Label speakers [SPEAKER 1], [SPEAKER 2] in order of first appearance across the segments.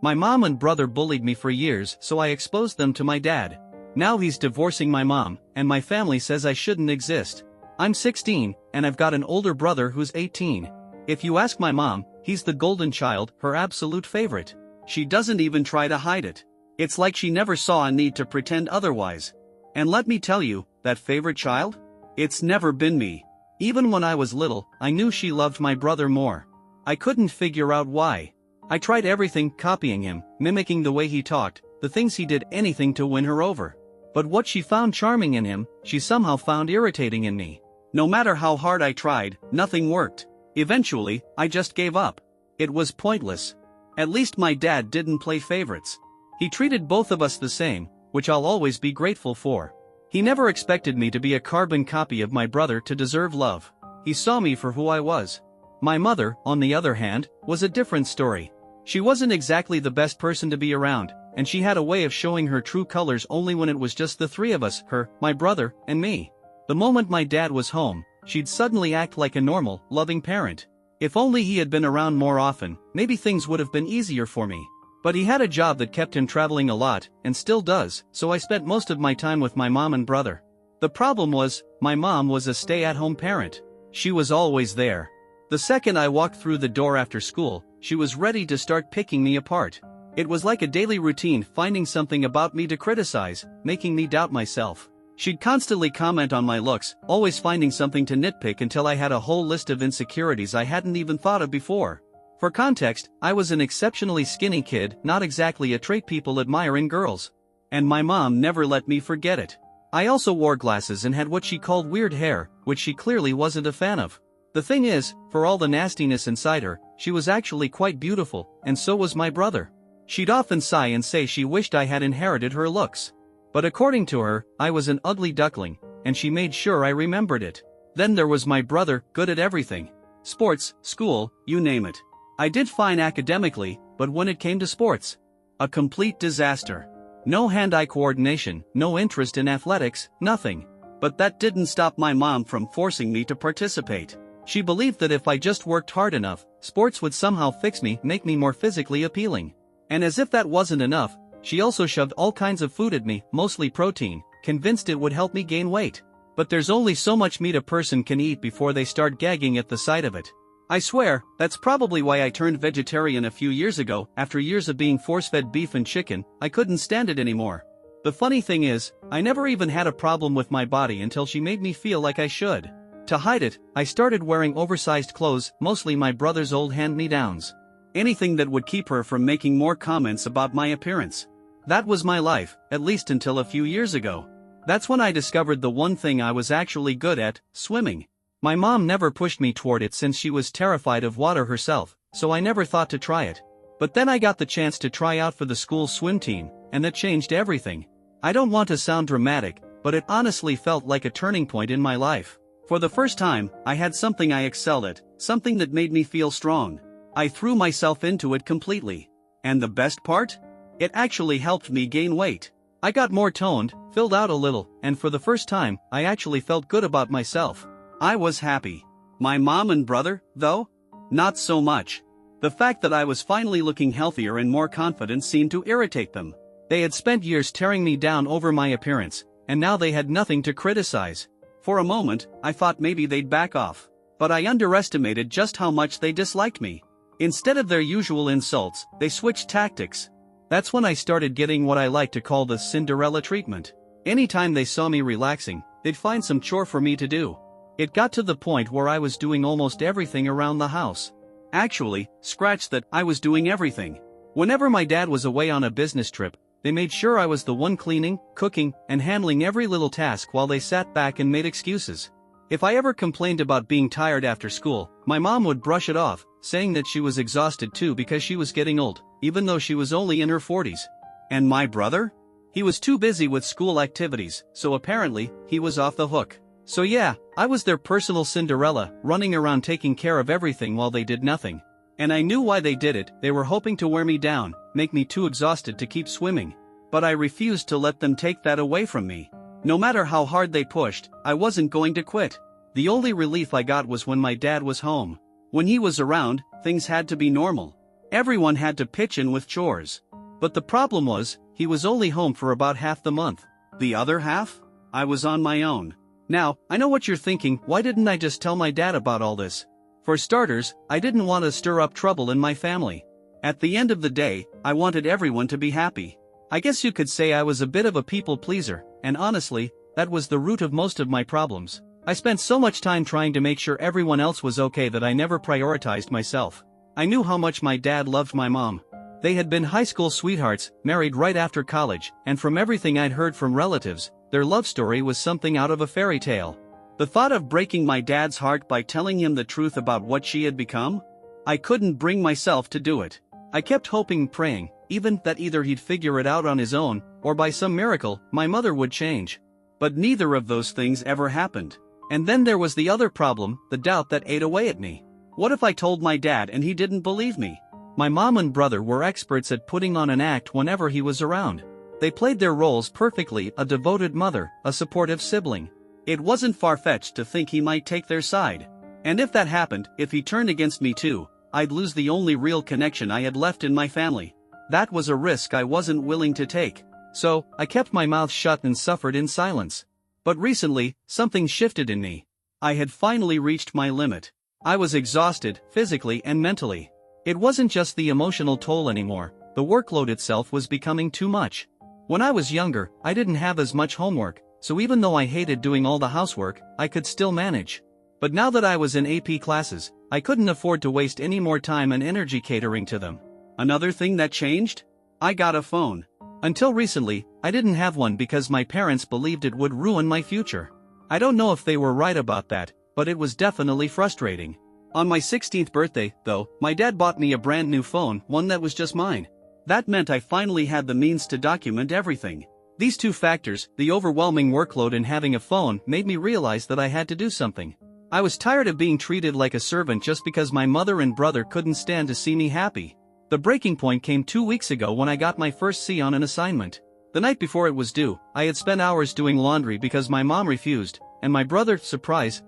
[SPEAKER 1] My mom and brother bullied me for years, so I exposed them to my dad. Now he's divorcing my mom, and my family says I shouldn't exist. I'm 16, and I've got an older brother who's 18. If you ask my mom, he's the golden child, her absolute favorite. She doesn't even try to hide it. It's like she never saw a need to pretend otherwise. And let me tell you, that favorite child? It's never been me. Even when I was little, I knew she loved my brother more. I couldn't figure out why. I tried everything, copying him, mimicking the way he talked, the things he did, anything to win her over. But what she found charming in him, she somehow found irritating in me. No matter how hard I tried, nothing worked. Eventually, I just gave up. It was pointless. At least my dad didn't play favorites. He treated both of us the same, which I'll always be grateful for. He never expected me to be a carbon copy of my brother to deserve love. He saw me for who I was. My mother, on the other hand, was a different story. She wasn't exactly the best person to be around, and she had a way of showing her true colors only when it was just the three of us, her, my brother, and me. The moment my dad was home, she'd suddenly act like a normal, loving parent. If only he had been around more often, maybe things would have been easier for me. But he had a job that kept him traveling a lot, and still does, so I spent most of my time with my mom and brother. The problem was, my mom was a stay-at-home parent. She was always there. The second I walked through the door after school, she was ready to start picking me apart. It was like a daily routine, finding something about me to criticize, making me doubt myself. She'd constantly comment on my looks, always finding something to nitpick until I had a whole list of insecurities I hadn't even thought of before. For context, I was an exceptionally skinny kid, not exactly a trait people admire in girls. And my mom never let me forget it. I also wore glasses and had what she called weird hair, which she clearly wasn't a fan of. The thing is, for all the nastiness inside her, she was actually quite beautiful, and so was my brother. She'd often sigh and say she wished I had inherited her looks. But according to her, I was an ugly duckling, and she made sure I remembered it. Then there was my brother, good at everything. Sports, school, you name it. I did fine academically, but when it came to sports, a complete disaster. No hand-eye coordination, no interest in athletics, nothing. But that didn't stop my mom from forcing me to participate. She believed that if I just worked hard enough, sports would somehow fix me, make me more physically appealing. And as if that wasn't enough, she also shoved all kinds of food at me, mostly protein, convinced it would help me gain weight. But there's only so much meat a person can eat before they start gagging at the sight of it. I swear, that's probably why I turned vegetarian a few years ago. After years of being force-fed beef and chicken, I couldn't stand it anymore. The funny thing is, I never even had a problem with my body until she made me feel like I should. To hide it, I started wearing oversized clothes, mostly my brother's old hand-me-downs. Anything that would keep her from making more comments about my appearance. That was my life, at least until a few years ago. That's when I discovered the one thing I was actually good at, swimming. My mom never pushed me toward it since she was terrified of water herself, so I never thought to try it. But then I got the chance to try out for the school swim team, and that changed everything. I don't want to sound dramatic, but it honestly felt like a turning point in my life. For the first time, I had something I excelled at, something that made me feel strong. I threw myself into it completely. And the best part? It actually helped me gain weight. I got more toned, filled out a little, and for the first time, I actually felt good about myself. I was happy. My mom and brother, though? Not so much. The fact that I was finally looking healthier and more confident seemed to irritate them. They had spent years tearing me down over my appearance, and now they had nothing to criticize. For a moment, I thought maybe they'd back off. But I underestimated just how much they disliked me. Instead of their usual insults, they switched tactics. That's when I started getting what I like to call the Cinderella treatment. Anytime they saw me relaxing, they'd find some chore for me to do. It got to the point where I was doing almost everything around the house. Actually, scratch that, I was doing everything. Whenever my dad was away on a business trip, they made sure I was the one cleaning, cooking, and handling every little task while they sat back and made excuses. If I ever complained about being tired after school, my mom would brush it off, saying that she was exhausted too because she was getting old, even though she was only in her 40s. And my brother? He was too busy with school activities, so apparently, he was off the hook. So yeah, I was their personal Cinderella, running around taking care of everything while they did nothing. And I knew why they did it. They were hoping to wear me down, make me too exhausted to keep swimming. But I refused to let them take that away from me. No matter how hard they pushed, I wasn't going to quit. The only relief I got was when my dad was home. When he was around, things had to be normal. Everyone had to pitch in with chores. But the problem was, he was only home for about half the month. The other half? I was on my own. Now, I know what you're thinking, why didn't I just tell my dad about all this? For starters, I didn't want to stir up trouble in my family. At the end of the day, I wanted everyone to be happy. I guess you could say I was a bit of a people pleaser, and honestly, that was the root of most of my problems. I spent so much time trying to make sure everyone else was okay that I never prioritized myself. I knew how much my dad loved my mom. They had been high school sweethearts, married right after college, and from everything I'd heard from relatives, their love story was something out of a fairy tale. The thought of breaking my dad's heart by telling him the truth about what she had become? I couldn't bring myself to do it. I kept hoping and praying, even that either he'd figure it out on his own, or by some miracle, my mother would change. But neither of those things ever happened. And then there was the other problem, the doubt that ate away at me. What if I told my dad and he didn't believe me? My mom and brother were experts at putting on an act whenever he was around. They played their roles perfectly, a devoted mother, a supportive sibling. It wasn't far-fetched to think he might take their side. And if that happened, if he turned against me too, I'd lose the only real connection I had left in my family. That was a risk I wasn't willing to take. So, I kept my mouth shut and suffered in silence. But recently, something shifted in me. I had finally reached my limit. I was exhausted, physically and mentally. It wasn't just the emotional toll anymore, the workload itself was becoming too much. When I was younger, I didn't have as much homework, so even though I hated doing all the housework, I could still manage. But now that I was in AP classes, I couldn't afford to waste any more time and energy catering to them. Another thing that changed? I got a phone. Until recently, I didn't have one because my parents believed it would ruin my future. I don't know if they were right about that, but it was definitely frustrating. On my 16th birthday, though, my dad bought me a brand new phone, one that was just mine. That meant I finally had the means to document everything. These two factors, the overwhelming workload and having a phone, made me realize that I had to do something. I was tired of being treated like a servant just because my mother and brother couldn't stand to see me happy. The breaking point came 2 weeks ago when I got my first C on an assignment. The night before it was due, I had spent hours doing laundry because my mom refused, and my brother, surprise,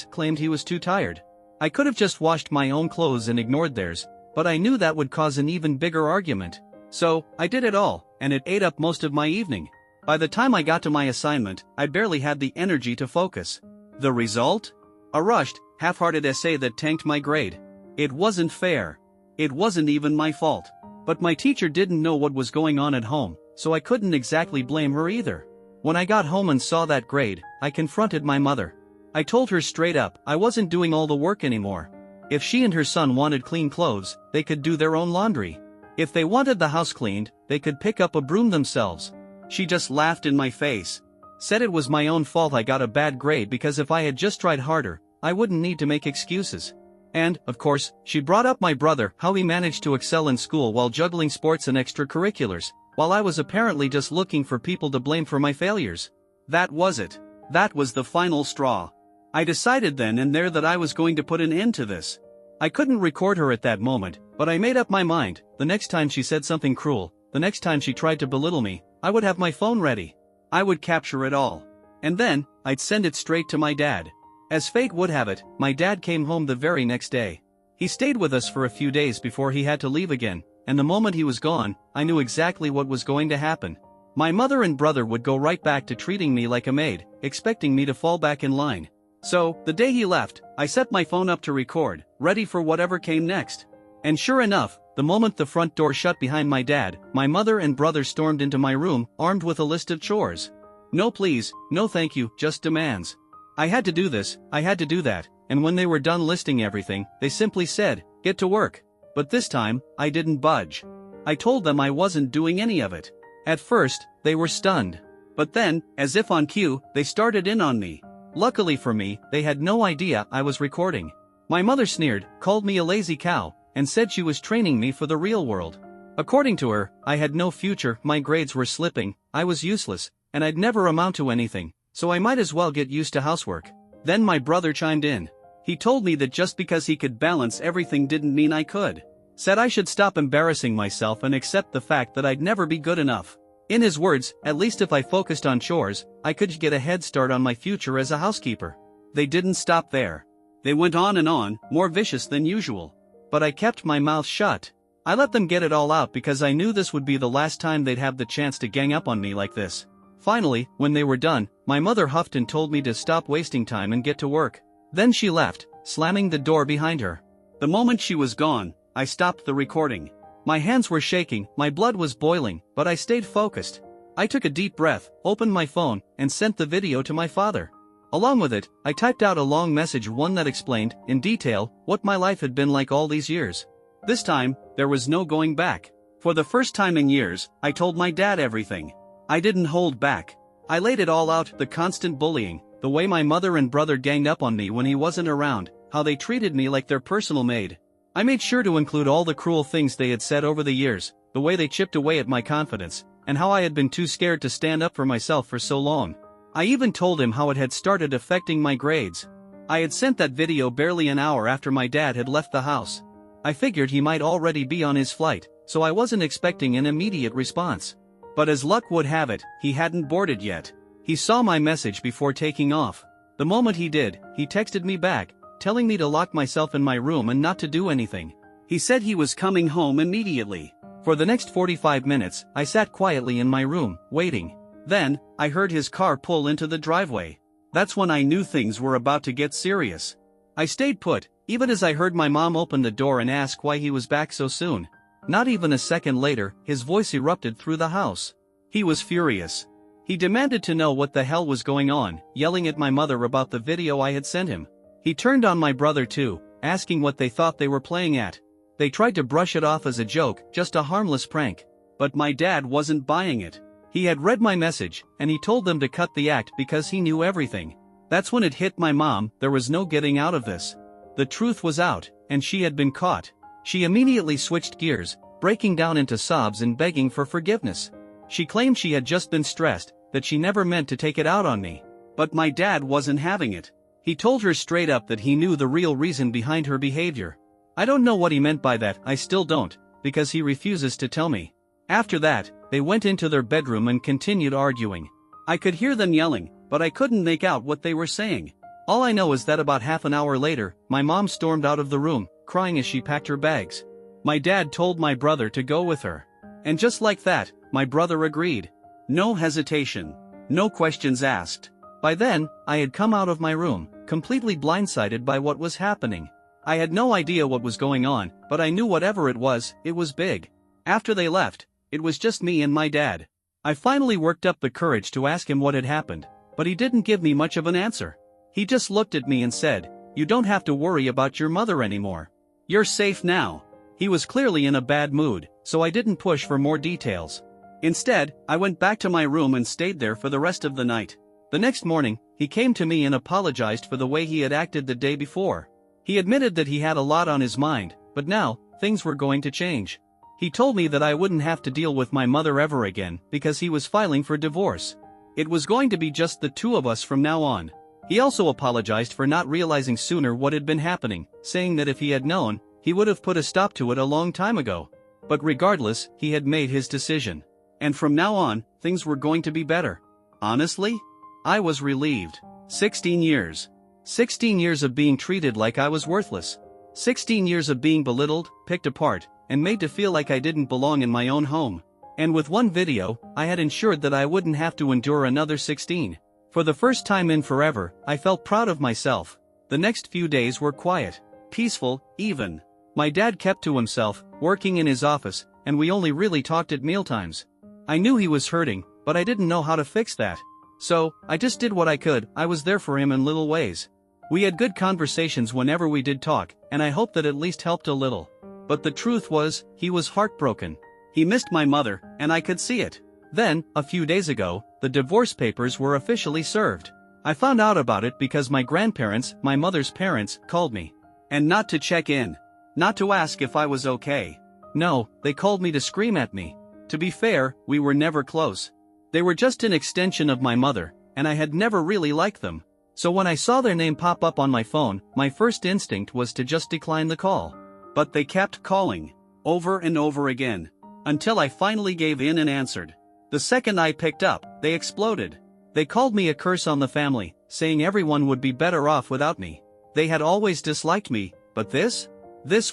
[SPEAKER 1] claimed he was too tired. I could have just washed my own clothes and ignored theirs, but I knew that would cause an even bigger argument. So, I did it all, and it ate up most of my evening. By the time I got to my assignment, I barely had the energy to focus. The result? A rushed, half-hearted essay that tanked my grade. It wasn't fair. It wasn't even my fault. But my teacher didn't know what was going on at home, so I couldn't exactly blame her either. When I got home and saw that grade, I confronted my mother. I told her straight up I wasn't doing all the work anymore. If she and her son wanted clean clothes, they could do their own laundry. If they wanted the house cleaned, they could pick up a broom themselves. She just laughed in my face. Said it was my own fault I got a bad grade because if I had just tried harder, I wouldn't need to make excuses. And, of course, she brought up my brother, how he managed to excel in school while juggling sports and extracurriculars, while I was apparently just looking for people to blame for my failures. That was it. That was the final straw. I decided then and there that I was going to put an end to this. I couldn't record her at that moment, but I made up my mind, the next time she said something cruel, the next time she tried to belittle me, I would have my phone ready. I would capture it all. And then, I'd send it straight to my dad. As fate would have it, my dad came home the very next day. He stayed with us for a few days before he had to leave again, and the moment he was gone, I knew exactly what was going to happen. My mother and brother would go right back to treating me like a maid, expecting me to fall back in line. So, the day he left, I set my phone up to record, ready for whatever came next. And sure enough, the moment the front door shut behind my dad, my mother and brother stormed into my room, armed with a list of chores. No please, no thank you, just demands. I had to do this, I had to do that, and when they were done listing everything, they simply said, "Get to work." But this time, I didn't budge. I told them I wasn't doing any of it. At first, they were stunned. But then, as if on cue, they started in on me. Luckily for me, they had no idea I was recording. My mother sneered, called me a lazy cow, and said she was training me for the real world. According to her, I had no future, my grades were slipping, I was useless, and I'd never amount to anything, so I might as well get used to housework. Then my brother chimed in. He told me that just because he could balance everything didn't mean I could. Said I should stop embarrassing myself and accept the fact that I'd never be good enough. In his words, at least if I focused on chores, I could get a head start on my future as a housekeeper. They didn't stop there. They went on and on, more vicious than usual. But I kept my mouth shut. I let them get it all out because I knew this would be the last time they'd have the chance to gang up on me like this. Finally, when they were done, my mother huffed and told me to stop wasting time and get to work. Then she left, slamming the door behind her. The moment she was gone, I stopped the recording. My hands were shaking, my blood was boiling, but I stayed focused. I took a deep breath, opened my phone, and sent the video to my father. Along with it, I typed out a long message, one that explained, in detail, what my life had been like all these years. This time, there was no going back. For the first time in years, I told my dad everything. I didn't hold back. I laid it all out, the constant bullying, the way my mother and brother ganged up on me when he wasn't around, how they treated me like their personal maid. I made sure to include all the cruel things they had said over the years, the way they chipped away at my confidence, and how I had been too scared to stand up for myself for so long. I even told him how it had started affecting my grades. I had sent that video barely an hour after my dad had left the house. I figured he might already be on his flight, so I wasn't expecting an immediate response. But as luck would have it, he hadn't boarded yet. He saw my message before taking off. The moment he did, he texted me back, telling me to lock myself in my room and not to do anything. He said he was coming home immediately. For the next 45 minutes, I sat quietly in my room, waiting. Then, I heard his car pull into the driveway. That's when I knew things were about to get serious. I stayed put, even as I heard my mom open the door and ask why he was back so soon. Not even a second later, his voice erupted through the house. He was furious. He demanded to know what the hell was going on, yelling at my mother about the video I had sent him. He turned on my brother too, asking what they thought they were playing at. They tried to brush it off as a joke, just a harmless prank. But my dad wasn't buying it. He had read my message, and he told them to cut the act because he knew everything. That's when it hit my mom, there was no getting out of this. The truth was out, and she had been caught. She immediately switched gears, breaking down into sobs and begging for forgiveness. She claimed she had just been stressed, that she never meant to take it out on me. But my dad wasn't having it. He told her straight up that he knew the real reason behind her behavior. I don't know what he meant by that, I still don't, because he refuses to tell me. After that, they went into their bedroom and continued arguing. I could hear them yelling, but I couldn't make out what they were saying. All I know is that about half an hour later, my mom stormed out of the room, crying as she packed her bags. My dad told my brother to go with her. And just like that, my brother agreed. No hesitation. No questions asked. By then, I had come out of my room, completely blindsided by what was happening. I had no idea what was going on, but I knew whatever it was big. After they left, it was just me and my dad. I finally worked up the courage to ask him what had happened, but he didn't give me much of an answer. He just looked at me and said, "You don't have to worry about your mother anymore. You're safe now." He was clearly in a bad mood, so I didn't push for more details. Instead, I went back to my room and stayed there for the rest of the night. The next morning, he came to me and apologized for the way he had acted the day before. He admitted that he had a lot on his mind, but now, things were going to change. He told me that I wouldn't have to deal with my mother ever again because he was filing for divorce. It was going to be just the two of us from now on. He also apologized for not realizing sooner what had been happening, saying that if he had known, he would have put a stop to it a long time ago. But regardless, he had made his decision. And from now on, things were going to be better. Honestly, I was relieved. 16 years. 16 years of being treated like I was worthless. 16 years of being belittled, picked apart, and made to feel like I didn't belong in my own home. And with one video, I had ensured that I wouldn't have to endure another 16. For the first time in forever, I felt proud of myself. The next few days were quiet, peaceful, even. My dad kept to himself, working in his office, and we only really talked at mealtimes. I knew he was hurting, but I didn't know how to fix that. So, I just did what I could. I was there for him in little ways. We had good conversations whenever we did talk, and I hoped that at least helped a little. But the truth was, he was heartbroken. He missed my mother, and I could see it. Then, a few days ago, the divorce papers were officially served. I found out about it because my grandparents, my mother's parents, called me. And not to check in. Not to ask if I was okay. No, they called me to scream at me. To be fair, we were never close. They were just an extension of my mother, and I had never really liked them. So when I saw their name pop up on my phone, my first instinct was to just decline the call. But they kept calling, over and over again, until I finally gave in and answered. The second I picked up, they exploded. They called me a curse on the family, saying everyone would be better off without me. They had always disliked me, but this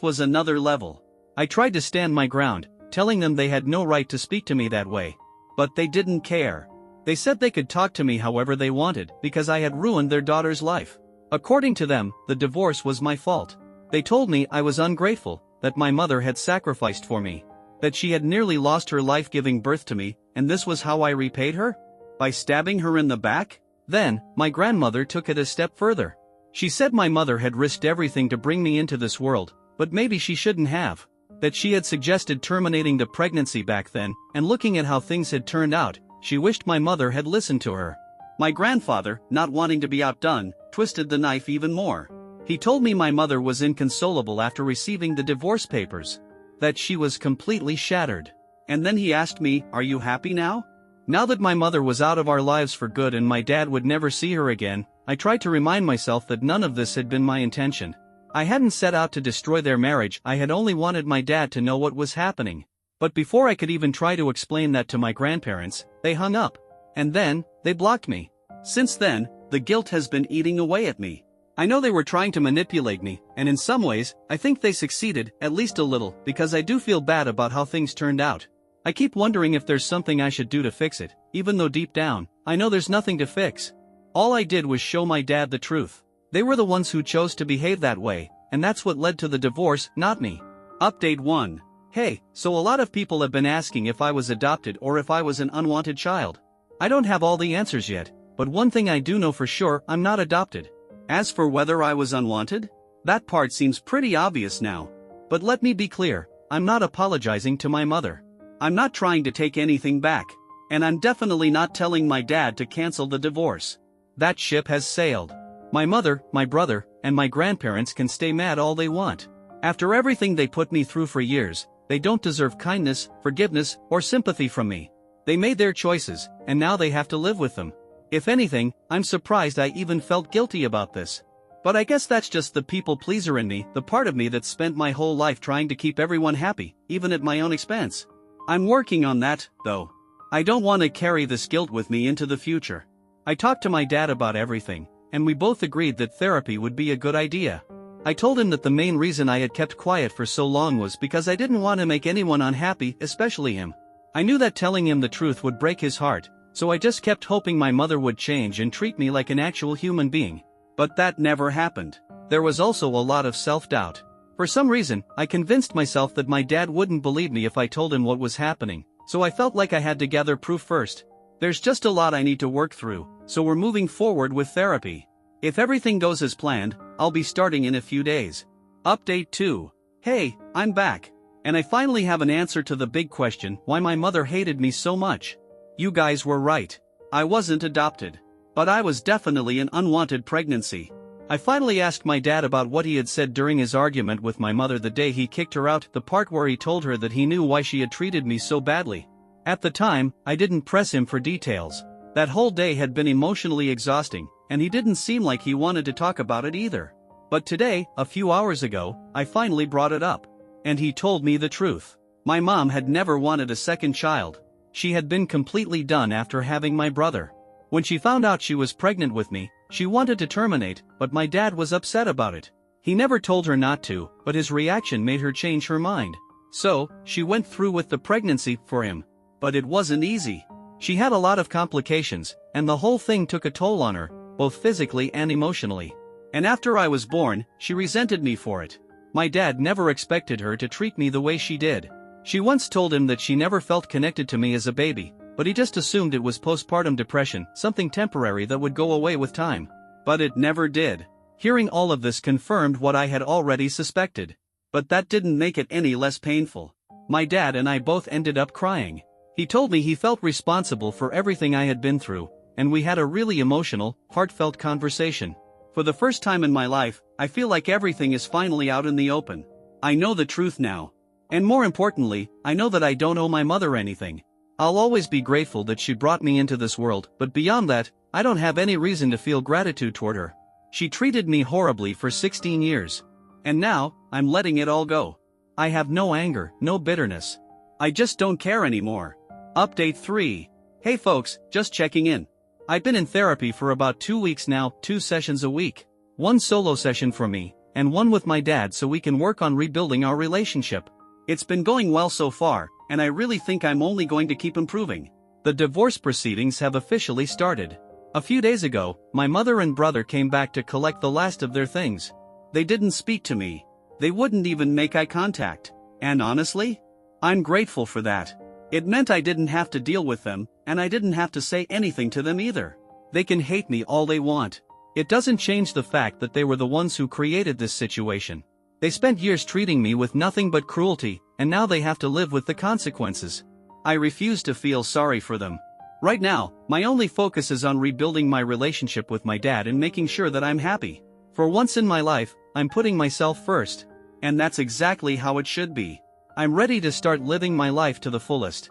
[SPEAKER 1] was another level. I tried to stand my ground, telling them they had no right to speak to me that way. But they didn't care. They said they could talk to me however they wanted because I had ruined their daughter's life. According to them, the divorce was my fault. They told me I was ungrateful, that my mother had sacrificed for me, that she had nearly lost her life giving birth to me, and this was how I repaid her? By stabbing her in the back? Then, my grandmother took it a step further. She said my mother had risked everything to bring me into this world, but maybe she shouldn't have. That she had suggested terminating the pregnancy back then, and looking at how things had turned out, she wished my mother had listened to her. My grandfather, not wanting to be outdone, twisted the knife even more. He told me my mother was inconsolable after receiving the divorce papers. That she was completely shattered. And then he asked me, "Are you happy now?" Now that my mother was out of our lives for good and my dad would never see her again, I tried to remind myself that none of this had been my intention. I hadn't set out to destroy their marriage, I had only wanted my dad to know what was happening. But before I could even try to explain that to my grandparents, they hung up. And then, they blocked me. Since then, the guilt has been eating away at me. I know they were trying to manipulate me, and in some ways, I think they succeeded, at least a little, because I do feel bad about how things turned out. I keep wondering if there's something I should do to fix it, even though deep down, I know there's nothing to fix. All I did was show my dad the truth. They were the ones who chose to behave that way, and that's what led to the divorce, not me. Update 1. Hey, so a lot of people have been asking if I was adopted or if I was an unwanted child. I don't have all the answers yet, but one thing I do know for sure, I'm not adopted. As for whether I was unwanted, that part seems pretty obvious now. But let me be clear, I'm not apologizing to my mother. I'm not trying to take anything back. And I'm definitely not telling my dad to cancel the divorce. That ship has sailed. My mother, my brother, and my grandparents can stay mad all they want. After everything they put me through for years, they don't deserve kindness, forgiveness, or sympathy from me. They made their choices, and now they have to live with them. If anything, I'm surprised I even felt guilty about this. But I guess that's just the people pleaser in me, the part of me that spent my whole life trying to keep everyone happy, even at my own expense. I'm working on that, though. I don't want to carry this guilt with me into the future. I talked to my dad about everything, and we both agreed that therapy would be a good idea. I told him that the main reason I had kept quiet for so long was because I didn't want to make anyone unhappy, especially him. I knew that telling him the truth would break his heart, so I just kept hoping my mother would change and treat me like an actual human being. But that never happened. There was also a lot of self-doubt. For some reason, I convinced myself that my dad wouldn't believe me if I told him what was happening, so I felt like I had to gather proof first. There's just a lot I need to work through, so we're moving forward with therapy. If everything goes as planned, I'll be starting in a few days. Update 2. Hey, I'm back. And I finally have an answer to the big question, why my mother hated me so much. You guys were right. I wasn't adopted. But I was definitely an unwanted pregnancy. I finally asked my dad about what he had said during his argument with my mother the day he kicked her out, the part where he told her that he knew why she had treated me so badly. At the time, I didn't press him for details. That whole day had been emotionally exhausting, and he didn't seem like he wanted to talk about it either. But today, a few hours ago, I finally brought it up. And he told me the truth. My mom had never wanted a second child. She had been completely done after having my brother. When she found out she was pregnant with me, she wanted to terminate, but my dad was upset about it. He never told her not to, but his reaction made her change her mind. So, she went through with the pregnancy for him. But it wasn't easy. She had a lot of complications, and the whole thing took a toll on her, both physically and emotionally. And after I was born, she resented me for it. My dad never expected her to treat me the way she did. She once told him that she never felt connected to me as a baby, but he just assumed it was postpartum depression, something temporary that would go away with time. But it never did. Hearing all of this confirmed what I had already suspected. But that didn't make it any less painful. My dad and I both ended up crying. He told me he felt responsible for everything I had been through, and we had a really emotional, heartfelt conversation. For the first time in my life, I feel like everything is finally out in the open. I know the truth now. And more importantly, I know that I don't owe my mother anything. I'll always be grateful that she brought me into this world, but beyond that, I don't have any reason to feel gratitude toward her. She treated me horribly for 16 years. And now, I'm letting it all go. I have no anger, no bitterness. I just don't care anymore. Update 3. Hey folks, just checking in. I've been in therapy for about 2 weeks now, 2 sessions a week. 1 solo session for me, and 1 with my dad so we can work on rebuilding our relationship. It's been going well so far, and I really think I'm only going to keep improving. The divorce proceedings have officially started. A few days ago, my mother and brother came back to collect the last of their things. They didn't speak to me. They wouldn't even make eye contact. And honestly, I'm grateful for that. It meant I didn't have to deal with them, and I didn't have to say anything to them either. They can hate me all they want. It doesn't change the fact that they were the ones who created this situation. They spent years treating me with nothing but cruelty, and now they have to live with the consequences. I refuse to feel sorry for them. Right now, my only focus is on rebuilding my relationship with my dad and making sure that I'm happy. For once in my life, I'm putting myself first. And that's exactly how it should be. I'm ready to start living my life to the fullest.